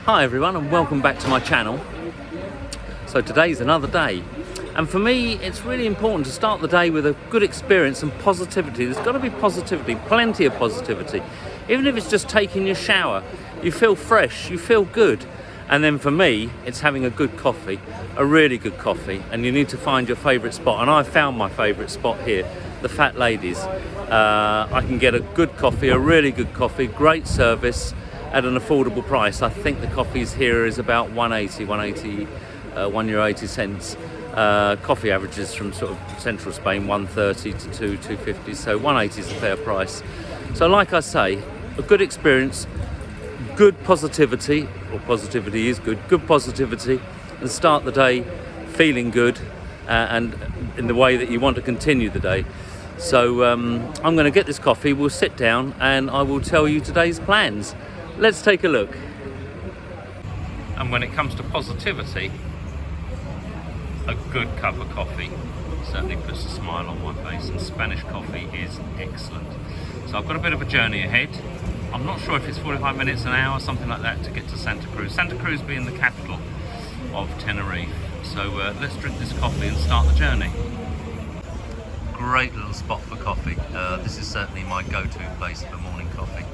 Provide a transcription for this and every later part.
Hi everyone and welcome back to my channel. So today's another day, and for me it's really important to start the day with a good experience and positivity. There's got to be positivity, plenty of positivity. Even if it's just taking your shower, you feel fresh, you feel good. And then for me, it's having a good coffee, a really good coffee, and you need to find your favourite spot. And I found my favourite spot here, the Fat Ladies. I can get a good coffee, a really good coffee, great service at an affordable price. I think the coffees here is about €1.80. Coffee averages from sort of central Spain, 1.30 to 2.50, so 1.80 is a fair price. So like I say, a good experience, good positivity, or positivity is good positivity, and start the day feeling good and in the way that you want to continue the day. So I'm going to get this coffee, we'll sit down and I will tell you today's plans. Let's take a look. And when it comes to positivity, a good cup of coffee certainly puts a smile on my face, and Spanish coffee is excellent. So I've got a bit of a journey ahead. I'm not sure if it's 45 minutes, an hour, something like that, to get to Santa Cruz. Santa Cruz being the capital of Tenerife. So let's drink this coffee and start the journey. Great little spot for coffee. This is certainly my go-to place for morning coffee.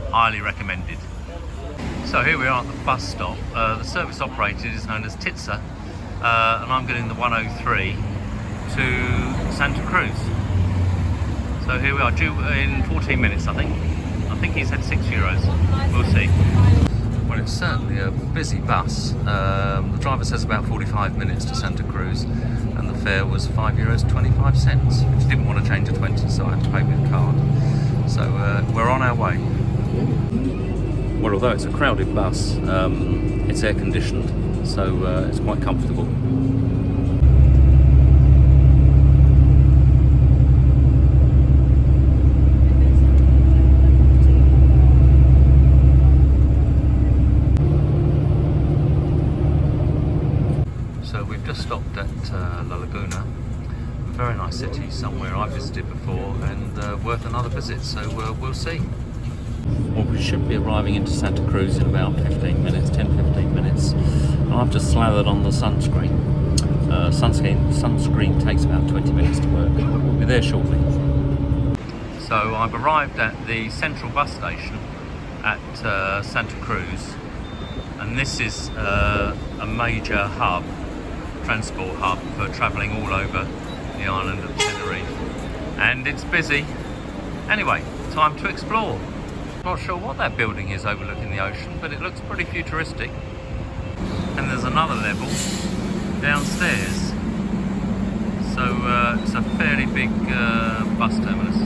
Highly recommended. So here we are at the bus stop. The service operated is known as Titsa, and I'm getting the 103 to Santa Cruz. So here we are, due in 14 minutes I think. I think he said €6. We'll see. Well, it's certainly a busy bus. The driver says about 45 minutes to Santa Cruz, and the fare was €5.25, which didn't want to change to 20, so I had to pay with card. So we're on our way. Well, although it's a crowded bus, it's air conditioned, so it's quite comfortable. So we've just stopped at La Laguna, a very nice city, somewhere I visited before and worth another visit, so we'll see. Well, we should be arriving into Santa Cruz in about 15 minutes, 10-15 minutes. And I've just slathered on the sunscreen. Sunscreen takes about 20 minutes to work. We'll be there shortly. So I've arrived at the central bus station at Santa Cruz, and this is a major hub, transport hub for travelling all over the island of Tenerife. And it's busy. Anyway, time to explore. Not sure what that building is overlooking the ocean, but it looks pretty futuristic. And there's another level downstairs. So it's a fairly big bus terminus.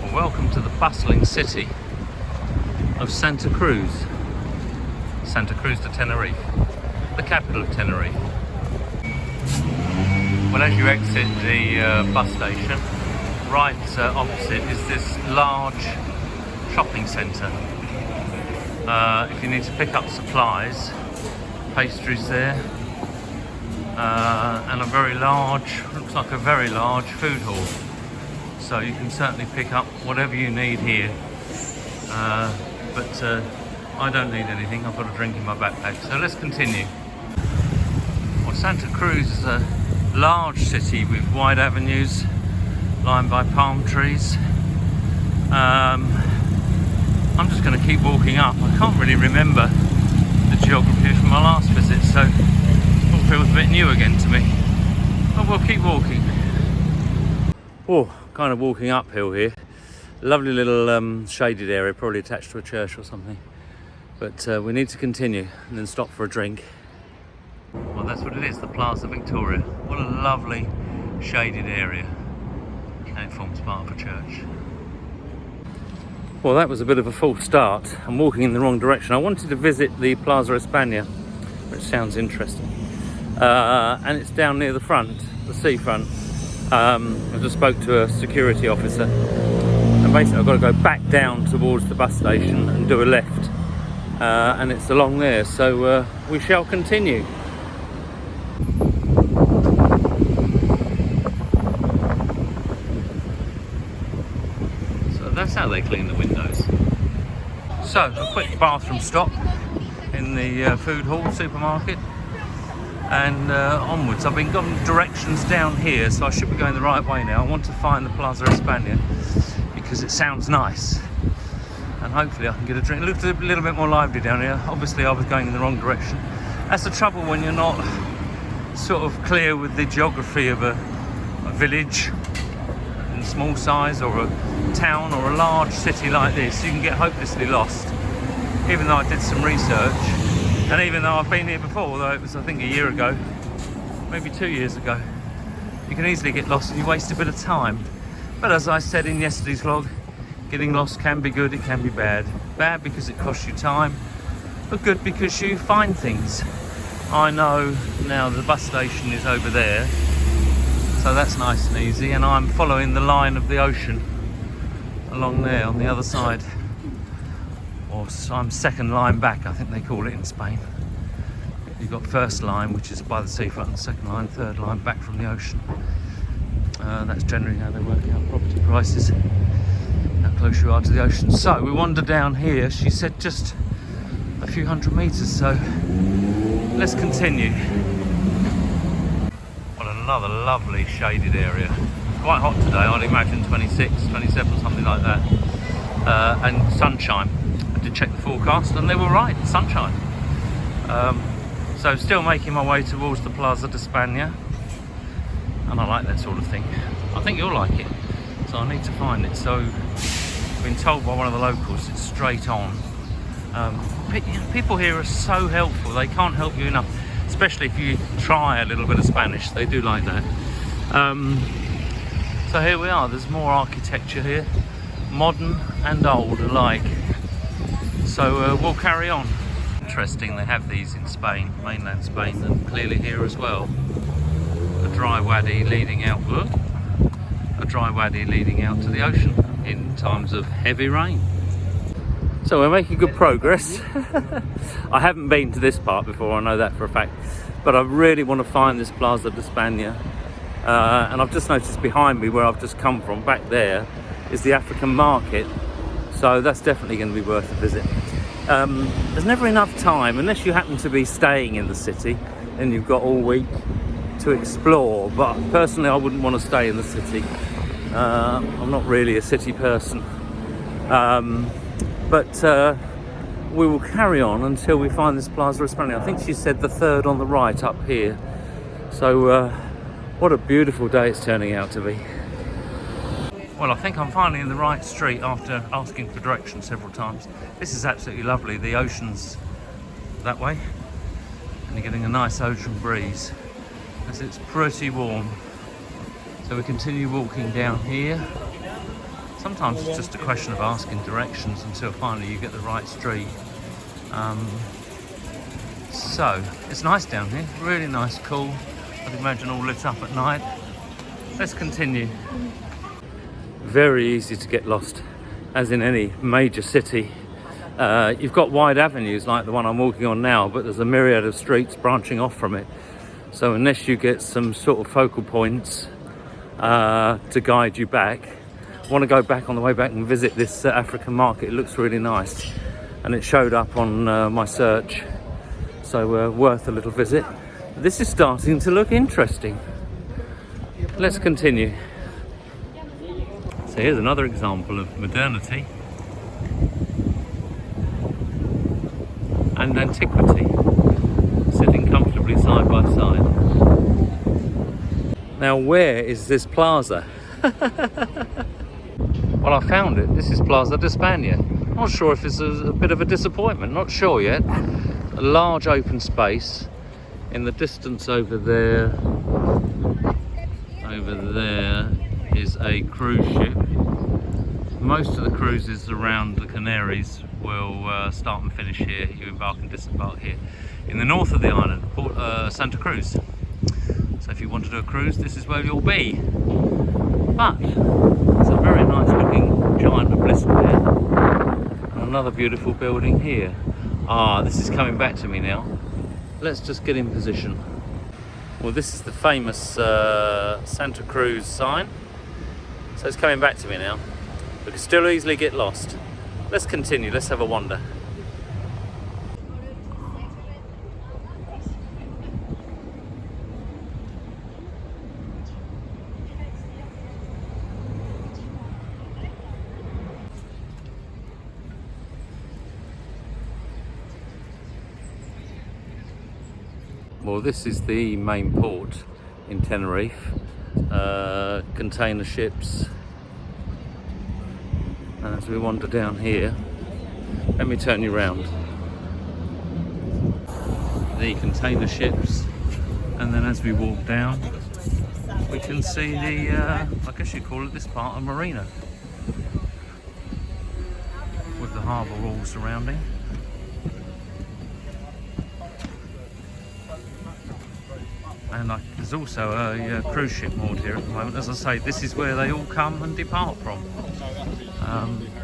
Well, welcome to the bustling city of Santa Cruz. Santa Cruz de Tenerife, the capital of Tenerife. Well, as you exit the bus station, right opposite is this large shopping centre. If you need to pick up supplies, pastries there, and a very large, looks like a very large food hall. So you can certainly pick up whatever you need here. But I don't need anything, I've got a drink in my backpack. So let's continue. Well, Santa Cruz is a large city with wide avenues lined by palm trees. I'm just going to keep walking up. I can't really remember the geography from my last visit, so it all feels a bit new again to me. But we'll keep walking. Oh, kind of walking uphill here. Lovely little shaded area, probably attached to a church or something. But we need to continue and then stop for a drink. Well, that's what it is, the Plaza Victoria. What a lovely shaded area. And it forms part of a church. Well, that was a bit of a false start. I'm walking in the wrong direction. I wanted to visit the Plaza España, which sounds interesting. And it's down near the front, the seafront. I just spoke to a security officer. And basically I've got to go back down towards the bus station and do a left. And it's along there, so we shall continue. So that's how they clean the windows. So, a quick bathroom stop in the food hall, supermarket, and onwards. I've been given directions down here, so I should be going the right way now. I want to find the Plaza España because it sounds nice, and hopefully I can get a drink. It looks a little bit more lively down here. Obviously I was going in the wrong direction. That's the trouble when you're not sort of clear with the geography of a village in small size, or a town, or a large city like this. You can get hopelessly lost, even though I did some research, and even though I've been here before, although it was I think a year ago, maybe 2 years ago. You can easily get lost and you waste a bit of time. But as I said in yesterday's vlog, getting lost can be good, it can be bad. Bad because it costs you time, but good because you find things. I know now the bus station is over there, so that's nice and easy, and I'm following the line of the ocean along there on the other side. Or I'm second line back, I think they call it in Spain. You've got first line, which is by the seafront, and second line, third line back from the ocean. That's generally how they work out property prices, how close you are to the ocean. So we wander down here. She said just a few hundred meters, so let's continue. Well, another lovely shaded area. Quite hot today, I'd imagine 26, 27, something like that. And sunshine. I did check the forecast and they were right, sunshine. So still making my way towards the Plaza de España, and I like that sort of thing. I think you'll like it, so I need to find it. So I've been told by one of the locals it's straight on. People here are so helpful, they can't help you enough, especially if you try a little bit of Spanish. They do like that. So here we are, there's more architecture here, modern and old alike. So we'll carry on. Interesting, they have these in Spain, mainland Spain, and clearly here as well. A dry wadi leading out, to the ocean in times of heavy rain. So we're making good progress. I haven't been to this part before, I know that for a fact, but I really want to find this Plaza de España. And I've just noticed behind me, where I've just come from, back there is the African market, so that's definitely going to be worth a visit. There's never enough time, unless you happen to be staying in the city and you've got all week to explore, but personally I wouldn't want to stay in the city. I'm not really a city person, but we will carry on until we find this Plaza España. I think she said the third on the right up here, so what a beautiful day it's turning out to be. Well, I think I'm finally in the right street after asking for directions several times. This is absolutely lovely. The ocean's that way, and you're getting a nice ocean breeze as it's pretty warm. So we continue walking down here. Sometimes it's just a question of asking directions until finally you get the right street. So it's nice down here, really nice, cool. I'd imagine all lit up at night. Let's continue. Very easy to get lost, as in any major city. You've got wide avenues like the one I'm walking on now, but there's a myriad of streets branching off from it. So unless you get some sort of focal points to guide you back, I want to go back on the way back and visit this African market. It looks really nice, and it showed up on my search, so worth a little visit. This is starting to look interesting. Let's continue. So here's another example of modernity and antiquity, sitting comfortably side by side. Now, where is this plaza? Well, I found it. This is Plaza de España. Not sure if it's a bit of a disappointment, not sure yet. A large open space. In the distance over there is a cruise ship. Most of the cruises around the Canaries will start and finish here. You embark and disembark here. In the north of the island, Santa Cruz. So if you want to do a cruise, this is where you'll be. But it's a very nice looking giant obelisk there. And another beautiful building here. This is coming back to me now. Let's just get in position. Well, this is the famous Santa Cruz sign. So it's coming back to me now. We can still easily get lost. Let's continue, let's have a wander. Well, this is the main port in Tenerife. Container ships. And as we wander down here, let me turn you around. The container ships, and then as we walk down, we can see the, I guess you call it this part of marina, with the harbour all surrounding. And there's also a cruise ship moored here at the moment. As I say, this is where they all come and depart from.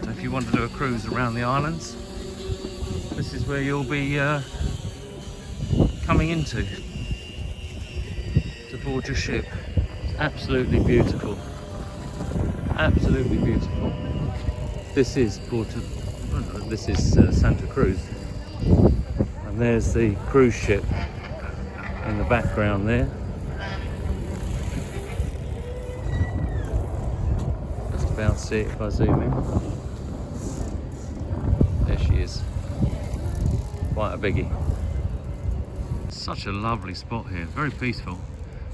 So if you want to do a cruise around the islands, this is where you'll be coming into to board your ship. Absolutely beautiful. Absolutely beautiful. This is Santa Cruz, and there's the cruise ship in the background there. Just about to see it if I zoom in. There she is. Quite a biggie. Such a lovely spot here, very peaceful.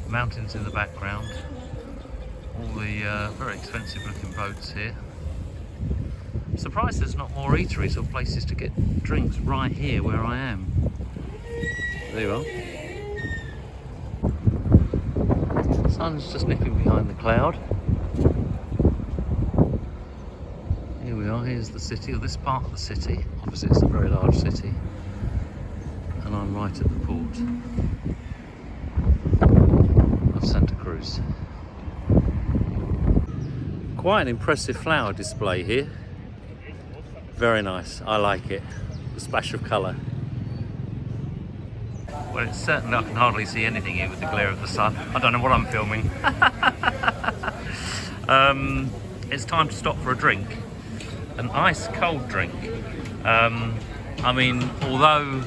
Mountains in the background. All the very expensive looking boats here. I'm surprised there's not more eateries or places to get drinks right here where I am. There you are. Sun's just nipping behind the cloud. Here we are, here's the city, or this part of the city. Obviously it's a very large city. And I'm right at the port of Santa Cruz. Quite an impressive flower display here. Very nice, I like it. The splash of colour. Well, it's certainly, I can hardly see anything here with the glare of the sun. I don't know what I'm filming. It's time to stop for a drink. An ice cold drink. I mean, although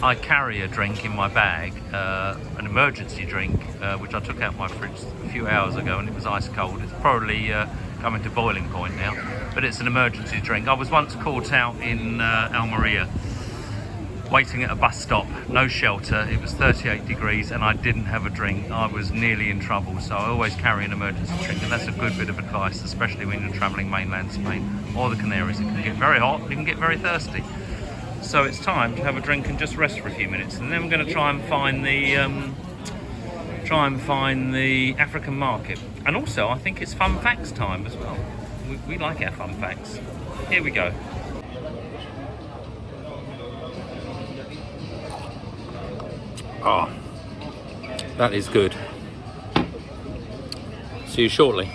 I carry a drink in my bag, an emergency drink, which I took out my fridge a few hours ago and it was ice cold. It's probably coming to boiling point now, but it's an emergency drink. I was once caught out in Almeria, waiting at a bus stop, no shelter, it was 38 degrees and I didn't have a drink. I was nearly in trouble, so I always carry an emergency drink, and that's a good bit of advice, especially when you're travelling mainland Spain or the Canaries. It can get very hot, you can get very thirsty. So it's time to have a drink and just rest for a few minutes, and then we're going to try and find the African market. And also I think it's fun facts time as well. We like our fun facts. Here we go. Oh, that is good. See you shortly.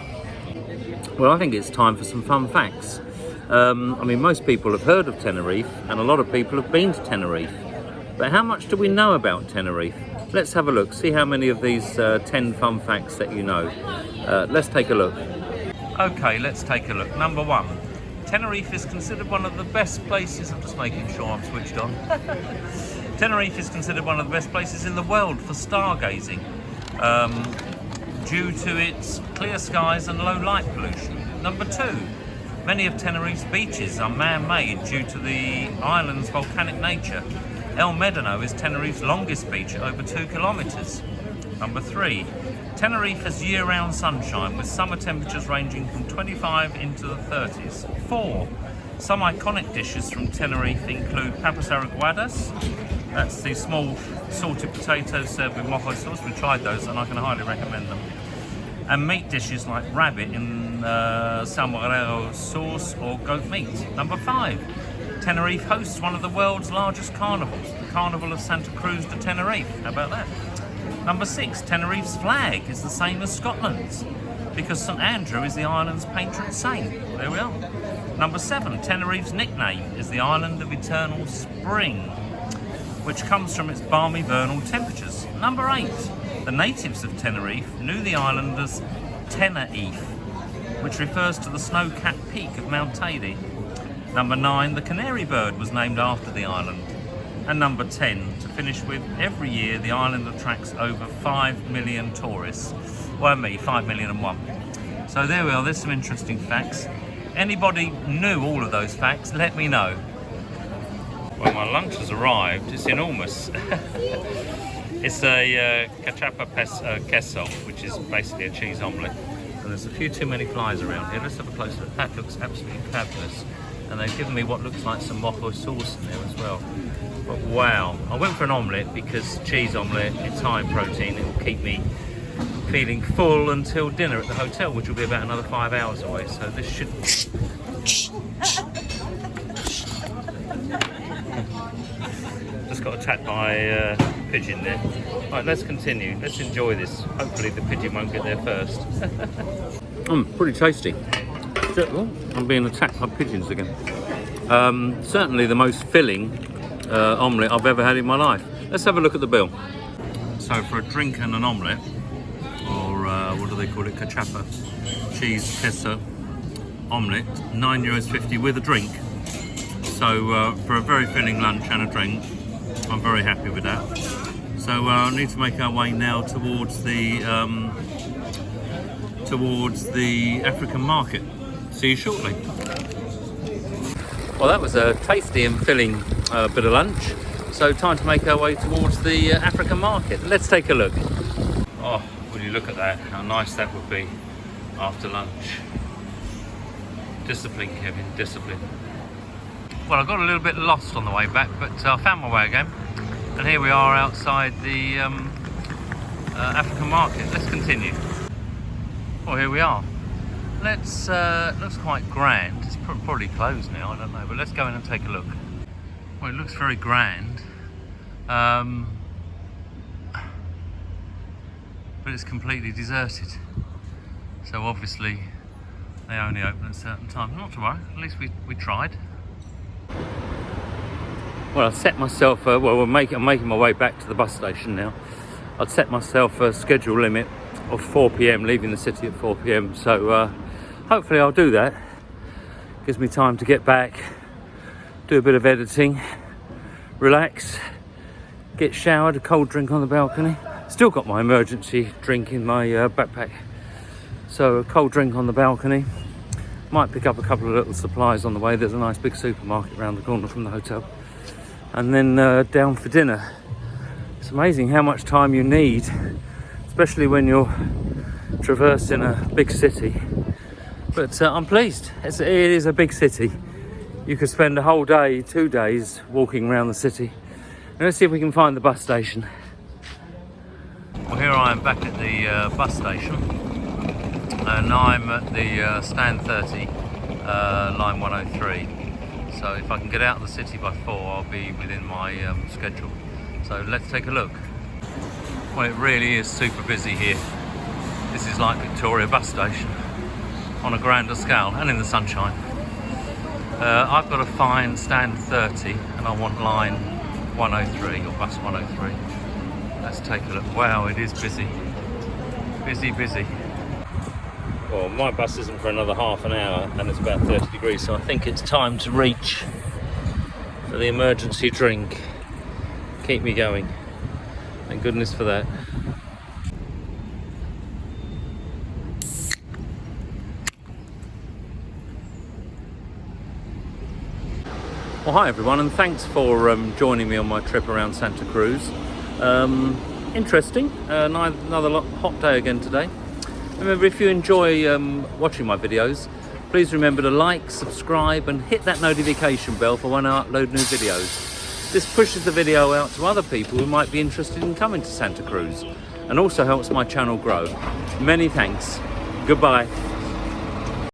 Well, I think it's time for some fun facts. I mean, most people have heard of Tenerife, and a lot of people have been to Tenerife. But how much do we know about Tenerife? Let's have a look, see how many of these 10 fun facts that you know. Let's take a look. Okay, let's take a look. Number 1. Tenerife is considered one of the best places, I'm just making sure I'm switched on. Tenerife is considered one of the best places in the world for stargazing, due to its clear skies and low light pollution. Number 2, many of Tenerife's beaches are man-made due to the island's volcanic nature. El Médano is Tenerife's longest beach at over 2 kilometres. Number 3, Tenerife has year-round sunshine with summer temperatures ranging from 25 into the 30s. 4, some iconic dishes from Tenerife include papas araguadas. That's the small salted potatoes served with mojo sauce. We tried those and I can highly recommend them. And meat dishes like rabbit in salmorejo sauce or goat meat. Number 5, Tenerife hosts one of the world's largest carnivals, the Carnival of Santa Cruz de Tenerife. How about that? Number 6, Tenerife's flag is the same as Scotland's, because St Andrew is the island's patron saint. There we are. Number 7, Tenerife's nickname is the Island of Eternal Spring, which comes from its balmy vernal temperatures. Number 8, the natives of Tenerife knew the island as Tenerife, which refers to the snow-capped peak of Mount Teide. Number 9, the canary bird was named after the island. And number 10, to finish with, every year the island attracts over 5 million tourists. Well, 5,000,001. So there we are, there's some interesting facts. Anybody knew all of those facts, let me know. Well, my lunch has arrived, it's enormous. It's a cachapa queso, which is basically a cheese omelette. And there's a few too many flies around here. Let's have a close look. That looks absolutely fabulous. And they've given me what looks like some mojo sauce in there as well. But wow, I went for an omelette because cheese omelette, it's high in protein. It will keep me feeling full until dinner at the hotel, which will be about another 5 hours away. So this should... Just got attacked by a pigeon there. Right, let's continue. Let's enjoy this. Hopefully the pigeon won't get there first. Pretty tasty. Oh, I'm being attacked by pigeons again. Certainly the most filling omelette I've ever had in my life. Let's have a look at the bill. So for a drink and an omelette, or what do they call it, cachapa, cheese queso omelette, €9.50 with a drink. So for a very filling lunch and a drink, I'm very happy with that. So I need to make our way now towards the African market. See you shortly. Well, that was a tasty and filling bit of lunch. So time to make our way towards the African market. Let's take a look. Oh, will you look at that? How nice that would be after lunch. Discipline, Kevin, discipline. Well, I got a little bit lost on the way back, but I found my way again. And here we are outside the African market. Let's continue. Well, here we are. Let's, looks quite grand. It's probably closed now, I don't know, but let's go in and take a look. Well, it looks very grand. But it's completely deserted. So obviously they only open at certain times. Not to worry, at least we tried. Well, I've set myself, I'm making my way back to the bus station now. I'd set myself a schedule limit of 4 p.m, leaving the city at 4 p.m. So hopefully I'll do that. Gives me time to get back, do a bit of editing, relax, get showered, a cold drink on the balcony. Still got my emergency drink in my backpack. So a cold drink on the balcony. Might pick up a couple of little supplies on the way. There's a nice big supermarket around the corner from the hotel. And then down for dinner. It's amazing how much time you need, especially when you're traversing a big city. But I'm pleased. It is a big city. You could spend a whole day, 2 days, walking around the city. And let's see if we can find the bus station. Well, here I am back at the bus station. And I'm at the stand 30, line 103. So if I can get out of the city by 4, I'll be within my schedule. So let's take a look. Well, it really is super busy here. This is like Victoria bus station on a grander scale and in the sunshine. I've got to find stand 30 and I want line 103 or bus 103. Let's take a look. Wow, it is busy. Busy, busy. Well, my bus isn't for another half an hour and it's about 30 degrees, so I think it's time to reach for the emergency drink. Keep me going. Thank goodness for that. Well, hi everyone, and thanks for joining me on my trip around Santa Cruz. Interesting, another hot day again today. Remember, if you enjoy watching my videos, please remember to like, subscribe and hit that notification bell for when I upload new videos. This pushes the video out to other people who might be interested in coming to Santa Cruz and also helps my channel grow. Many thanks. Goodbye.